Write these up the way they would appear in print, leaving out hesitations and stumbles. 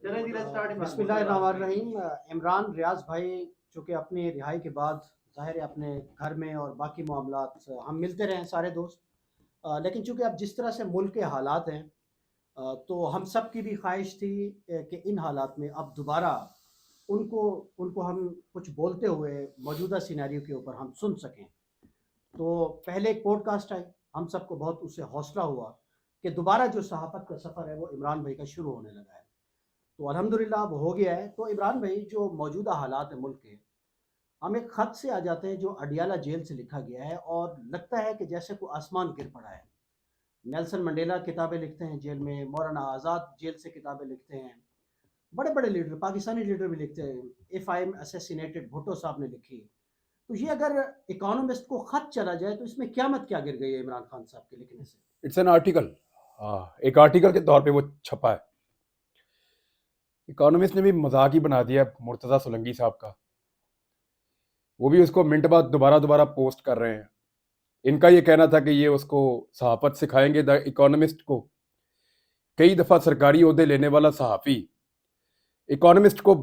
بسم اللہ الرحمن الرحیم۔ عمران ریاض بھائی چونکہ اپنی رہائی کے بعد ظاہر ہے اپنے گھر میں اور باقی معاملات ہم ملتے رہے سارے دوست، لیکن چونکہ اب جس طرح سے ملک کے حالات ہیں تو ہم سب کی بھی خواہش تھی کہ ان حالات میں اب دوبارہ ان کو ہم کچھ بولتے ہوئے موجودہ سینیریو کے اوپر ہم سن سکیں۔ تو پہلے ایک پوڈ کاسٹ آئی، ہم سب کو بہت اس سے حوصلہ ہوا کہ دوبارہ جو صحافت کا سفر ہے وہ عمران بھائی کا شروع ہونے لگا ہے، تو الحمدللہ اب ہو گیا ہے۔ تو عمران بھائی جو موجودہ حالات ہیں ملک کے، ہم ایک خط سے آ جاتے ہیں جو اڈیالہ جیل سے لکھا گیا ہے، اور لگتا ہے کہ جیسے کوئی آسمان گر پڑا ہے۔ نیلسن منڈیلا کتابیں لکھتے ہیں جیل میں، مولانا آزاد جیل سے کتابیں لکھتے ہیں، بڑے بڑے لیڈر پاکستانی لیڈر بھی لکھتے ہیں، F I am assassinated Bhutto صاحب نے لکھی۔ تو یہ اگر اکانومسٹ کو خط چلا جائے تو اس میں قیامت کیا گر گئی ہے عمران خان صاحب کے لکھنے سے؟ اٹس این آرٹیکل، ایک آرٹیکل کے طور پہ وہ چھپا ہے۔ اکانومسٹ نے بھی مذاق ہی بنا دیا مرتضیٰ سولنگی صاحب کا، وہ بھی اس کو منٹ بعد دوبارہ پوسٹ کر رہے ہیں۔ ان کا یہ کہنا تھا کہ یہ اس کو صحافت سکھائیں گے، دا اکانومسٹ کو۔ کئی دفعہ سرکاری عہدے لینے والا صحافی اکانومسٹ کو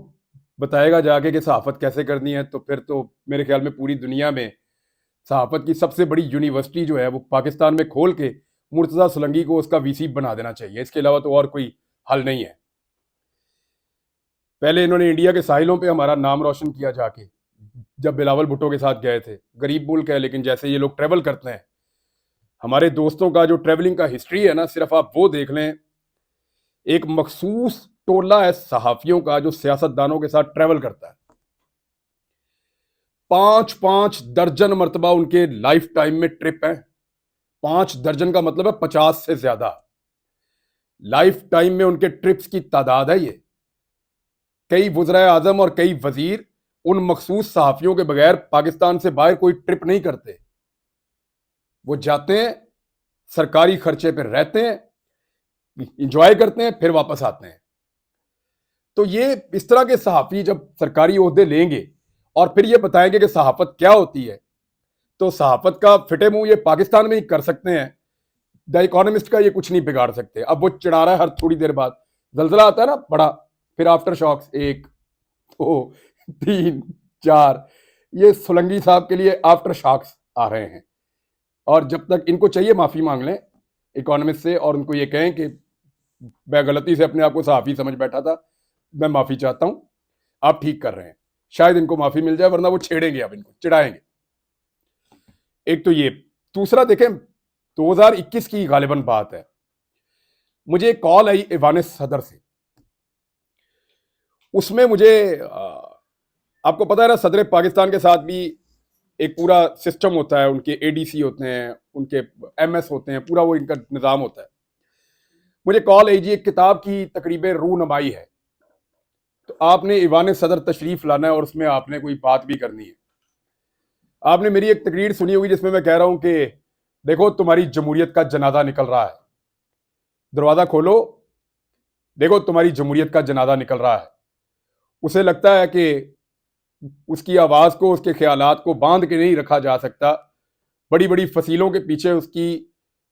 بتائے گا جا کے کہ صحافت کیسے کرنی ہے، تو پھر تو میرے خیال میں پوری دنیا میں صحافت کی سب سے بڑی یونیورسٹی جو ہے وہ پاکستان میں کھول کے مرتضیٰ سولنگی کو اس کا وی سی بنا دینا چاہیے۔ اس کے علاوہ تو اور کوئی حل نہیں ہے۔ پہلے انہوں نے انڈیا کے ساحلوں پہ ہمارا نام روشن کیا جا کے، جب بلاول بھٹو کے ساتھ گئے تھے۔ غریب ملک ہے لیکن جیسے یہ لوگ ٹریول کرتے ہیں، ہمارے دوستوں کا جو ٹریولنگ کا ہسٹری ہے نا، صرف آپ وہ دیکھ لیں، ایک مخصوص ٹولہ ہے صحافیوں کا جو سیاست دانوں کے ساتھ ٹریول کرتا ہے۔ 5 درجن مرتبہ ان کے لائف ٹائم میں ٹرپ ہیں۔ 5 درجن کا مطلب ہے 50 سے زیادہ لائف ٹائم میں ان کے ٹرپس کی تعداد ہے یہ۔ کئی وزرائے اعظم اور کئی وزیر ان مخصوص صحافیوں کے بغیر پاکستان سے باہر کوئی ٹرپ نہیں کرتے۔ وہ جاتے ہیں، سرکاری خرچے پہ رہتے ہیں، انجوائے کرتے ہیں، پھر واپس آتے ہیں۔ تو یہ اس طرح کے صحافی جب سرکاری عہدے لیں گے اور پھر یہ بتائیں گے کہ صحافت کیا ہوتی ہے، تو صحافت کا فٹے منہ یہ پاکستان میں ہی کر سکتے ہیں، دا اکانومسٹ کا یہ کچھ نہیں بگاڑ سکتے۔ اب وہ چڑھا رہا ہے ہر تھوڑی دیر بعد، زلزلہ آتا ہے نا بڑا، پھر آفٹر شاکس 1 2 3 4، یہ سولنگی صاحب کے لیے آفٹر شاکس آ رہے ہیں۔ اور جب تک ان کو چاہیے معافی مانگ لیں اکانومسٹ سے، اور ان کو یہ کہیں کہ میں غلطی سے اپنے آپ کو صحافی سمجھ بیٹھا تھا، میں معافی چاہتا ہوں، آپ ٹھیک کر رہے ہیں، شاید ان کو معافی مل جائے، ورنہ وہ چھیڑیں گے، اب ان کو چڑھائیں گے۔ ایک تو یہ، دوسرا دیکھیں 2021 کی غالباً بات ہے، مجھے ایک کال آئی ایوان صدر سے۔ اس میں مجھے آپ کو پتا ہے نا، صدر پاکستان کے ساتھ بھی ایک پورا سسٹم ہوتا ہے، ان کے اے ڈی سی ہوتے ہیں، ان کے ایم ایس ہوتے ہیں، پورا وہ ان کا نظام ہوتا ہے۔ مجھے کال آئی جی ایک کتاب کی تقریب رونمائی ہے، تو آپ نے ایوان صدر تشریف لانا ہے اور اس میں آپ نے کوئی بات بھی کرنی ہے۔ آپ نے میری ایک تقریر سنی ہوگی جس میں میں کہہ رہا ہوں کہ دیکھو تمہاری جمہوریت کا جنازہ نکل رہا ہے، دروازہ کھولو، دیکھو تمہاری جمہوریت کا جنازہ نکل رہا ہے۔ اسے لگتا ہے کہ اس کی آواز کو، اس کے خیالات کو باندھ کے نہیں رکھا جا سکتا، بڑی بڑی فصیلوں کے پیچھے اس کی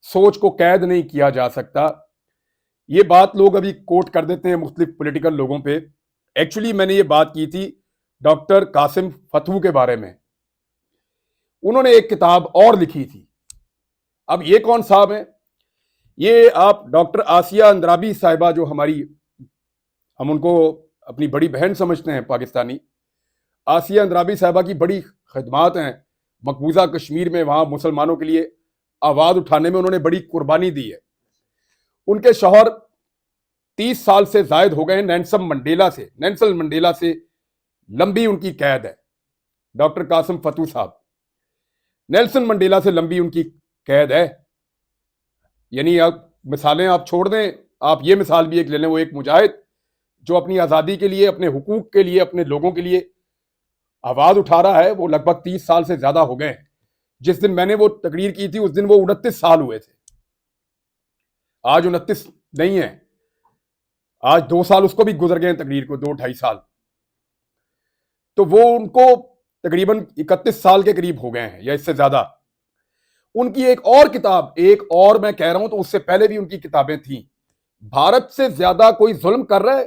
سوچ کو قید نہیں کیا جا سکتا۔ یہ بات لوگ ابھی کوٹ کر دیتے ہیں مختلف پولیٹیکل لوگوں پہ۔ ایکچولی میں نے یہ بات کی تھی ڈاکٹر قاسم فتوح کے بارے میں، انہوں نے ایک کتاب اور لکھی تھی۔ اب یہ کون صاحب ہیں؟ یہ آپ ڈاکٹر آسیہ اندرابی صاحبہ، جو ہماری، ہم ان کو اپنی بڑی بہن سمجھتے ہیں پاکستانی، آسیہ اندرابی صاحبہ کی بڑی خدمات ہیں مقبوضہ کشمیر میں، وہاں مسلمانوں کے لیے آواز اٹھانے میں انہوں نے بڑی قربانی دی ہے۔ ان کے شوہر 30 سال سے زائد ہو گئے نیلسن منڈیلا سے لمبی ان کی قید ہے۔ ڈاکٹر قاسم فتوح صاحب، نیلسن منڈیلا سے لمبی ان کی قید ہے۔ یعنی آپ مثالیں آپ چھوڑ دیں، آپ یہ مثال بھی ایک لے لیں، وہ ایک مجاہد جو اپنی آزادی کے لیے، اپنے حقوق کے لیے، اپنے لوگوں کے لیے آواز اٹھا رہا ہے، وہ لگ بھگ 30 سال سے زیادہ ہو گئے ہیں۔ جس دن میں نے وہ تقریر کی تھی اس دن وہ 29 سال ہوئے تھے، آج 29 نہیں ہے، آج 2 سال اس کو بھی گزر گئے ہیں تقریر کو، 2-2.5 سال، تو وہ ان کو تقریباً 31 سال کے قریب ہو گئے ہیں یا اس سے زیادہ۔ ان کی ایک اور کتاب، ایک اور میں کہہ رہا ہوں تو اس سے پہلے بھی ان کی کتابیں تھیں، بھارت سے زیادہ کوئی ظلم کر رہا ہے،